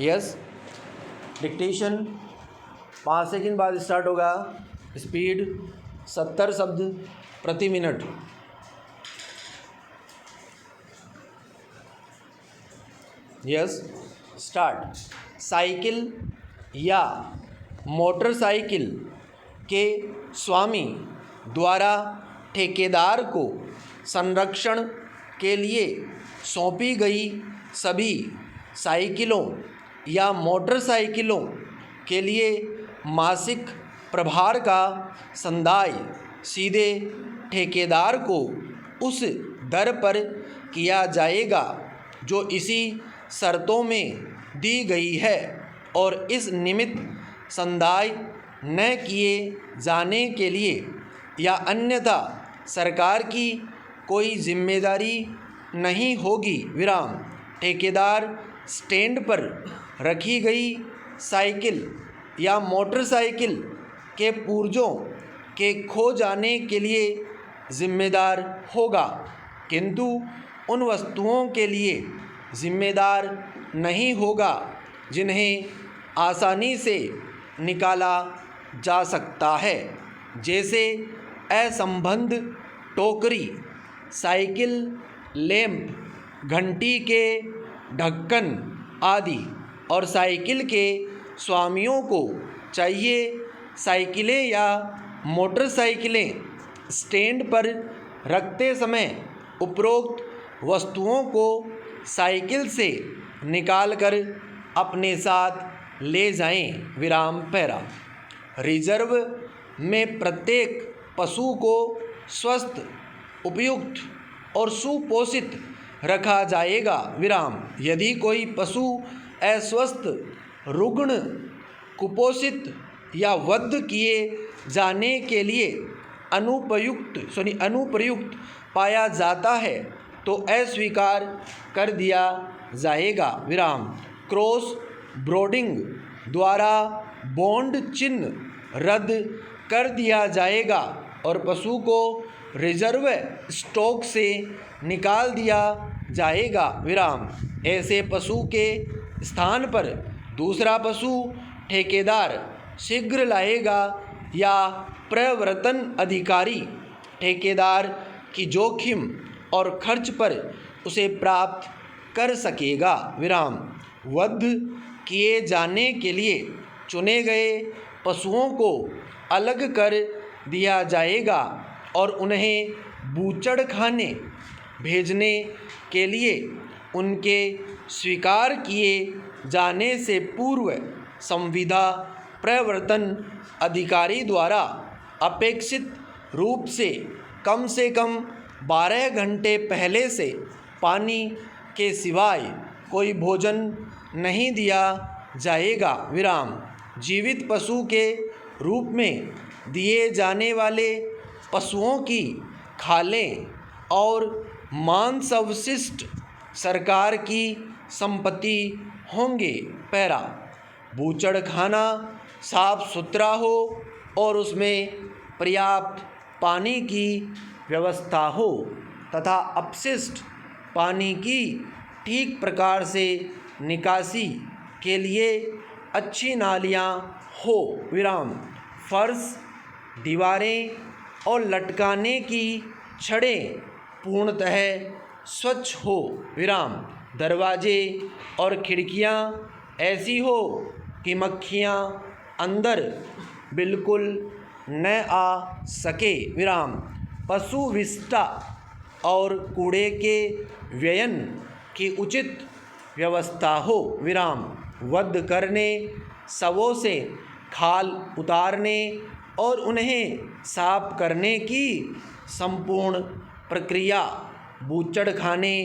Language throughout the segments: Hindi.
यस। डिक्टेशन 5 सेकंड बाद स्टार्ट होगा। स्पीड 70 शब्द प्रति मिनट। Yes, start. साइकिल या मोटरसाइकिल के स्वामी द्वारा ठेकेदार को संरक्षण के लिए सौंपी गई सभी साइकिलों या मोटरसाइकिलों के लिए मासिक प्रभार का संदाय सीधे ठेकेदार को उस दर पर किया जाएगा जो इसी शर्तों में दी गई है, और इस निमित्त संदाय न किए जाने के लिए या अन्यथा सरकार की कोई जिम्मेदारी नहीं होगी। विराम। ठेकेदार स्टैंड पर रखी गई साइकिल या मोटरसाइकिल के पुर्जों के खो जाने के लिए जिम्मेदार होगा, किंतु उन वस्तुओं के लिए जिम्मेदार नहीं होगा जिन्हें आसानी से निकाला जा सकता है, जैसे असंबद्ध टोकरी, साइकिल लैंप, घंटी के ढक्कन आदि। और साइकिल के स्वामियों को चाहिए साइकिलें या मोटरसाइकिलें स्टैंड पर रखते समय उपरोक्त वस्तुओं को साइकिल से निकालकर अपने साथ ले जाएं। विराम पैरा। रिजर्व में प्रत्येक पशु को स्वस्थ, उपयुक्त और सुपोषित रखा जाएगा। विराम। यदि कोई पशु अस्वस्थ, रुग्ण, कुपोषित या वध किए जाने के लिए अनुप्रयुक्त पाया जाता है तो अस्वीकार कर दिया जाएगा। विराम। क्रॉस ब्रोडिंग द्वारा बॉन्ड चिन्ह रद्द कर दिया जाएगा और पशु को रिजर्व स्टॉक से निकाल दिया जाएगा। विराम। ऐसे पशु के स्थान पर दूसरा पशु ठेकेदार शीघ्र लाएगा या प्रवर्तन अधिकारी ठेकेदार की जोखिम और खर्च पर उसे प्राप्त कर सकेगा। विराम। वध किए जाने के लिए चुने गए पशुओं को अलग कर दिया जाएगा और उन्हें बूचड़खाने भेजने के लिए उनके स्वीकार किए जाने से पूर्व संविदा प्रवर्तन अधिकारी द्वारा अपेक्षित रूप से कम 12 घंटे पहले से पानी के सिवाय कोई भोजन नहीं दिया जाएगा। विराम। जीवित पशु के रूप में दिए जाने वाले पशुओं की खालें और मांस अवशिष्ट सरकार की संपत्ति होंगे। पैरा। बूचड़खाना साफ सुथरा हो और उसमें पर्याप्त पानी की व्यवस्था हो तथा अपशिष्ट पानी की ठीक प्रकार से निकासी के लिए अच्छी नालियाँ हो। विराम। फर्श, दीवारें और लटकाने की छड़ें पूर्णतः स्वच्छ हो। विराम। दरवाजे और खिड़कियाँ ऐसी हो कि मक्खियाँ अंदर बिल्कुल न आ सके। विराम। पशु विष्ठा और कूड़े के व्ययन की उचित व्यवस्था हो। विराम। वध करने, शवों से खाल उतारने और उन्हें साफ करने की संपूर्ण प्रक्रिया बूचड़खाने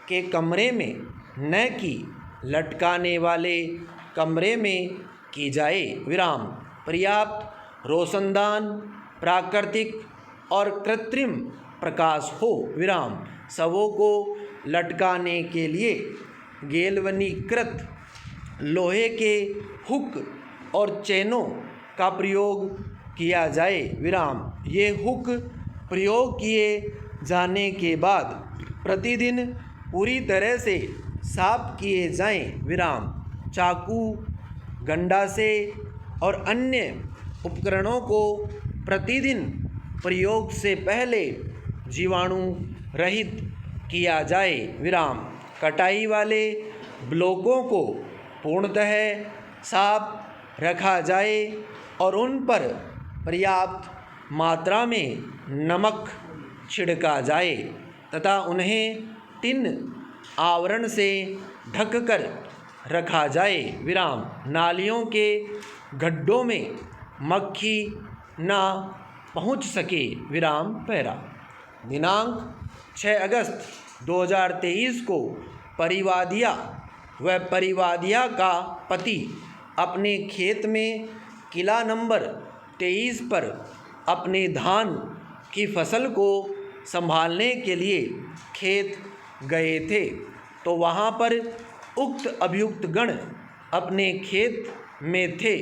के कमरे में न कि लटकाने वाले कमरे में की जाए। विराम। पर्याप्त रोशनदान, प्राकृतिक और कृत्रिम प्रकाश हो। विराम। शवों को लटकाने के लिए गैल्वनीकृत लोहे के हुक और चैनों का प्रयोग किया जाए। विराम। ये हुक प्रयोग किए जाने के बाद प्रतिदिन पूरी तरह से साफ किए जाएं। विराम। चाकू, गंडासे और अन्य उपकरणों को प्रतिदिन प्रयोग से पहले जीवाणु रहित किया जाए। विराम। कटाई वाले ब्लॉकों को पूर्णतः साफ रखा जाए और उन पर पर्याप्त मात्रा में नमक छिड़का जाए तथा उन्हें टिन आवरण से ढककर रखा जाए। विराम। नालियों के गड्ढों में मक्खी ना पहुंच सके। विराम पैरा। दिनांक 6 अगस्त 2023 को परिवादिया व परिवादिया का पति अपने खेत में किला नंबर 23 पर अपने धान की फसल को संभालने के लिए खेत गए थे तो वहाँ पर उक्त अभियुक्त गण अपने खेत में थे,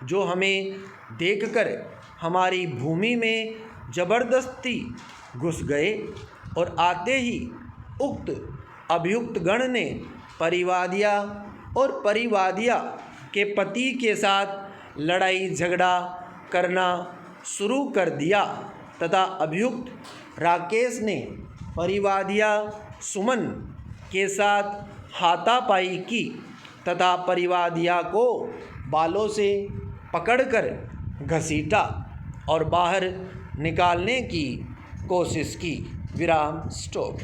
जो हमें देखकर हमारी भूमि में जबरदस्ती घुस गए और आते ही उक्त अभियुक्त गण ने परिवादिया और परिवादिया के पति के साथ लड़ाई झगड़ा करना शुरू कर दिया तथा अभियुक्त राकेश ने परिवादिया सुमन के साथ हाथापाई की तथा परिवादिया को बालों से पकड़कर घसीटा और बाहर निकालने की कोशिश की। विराम। स्टॉप।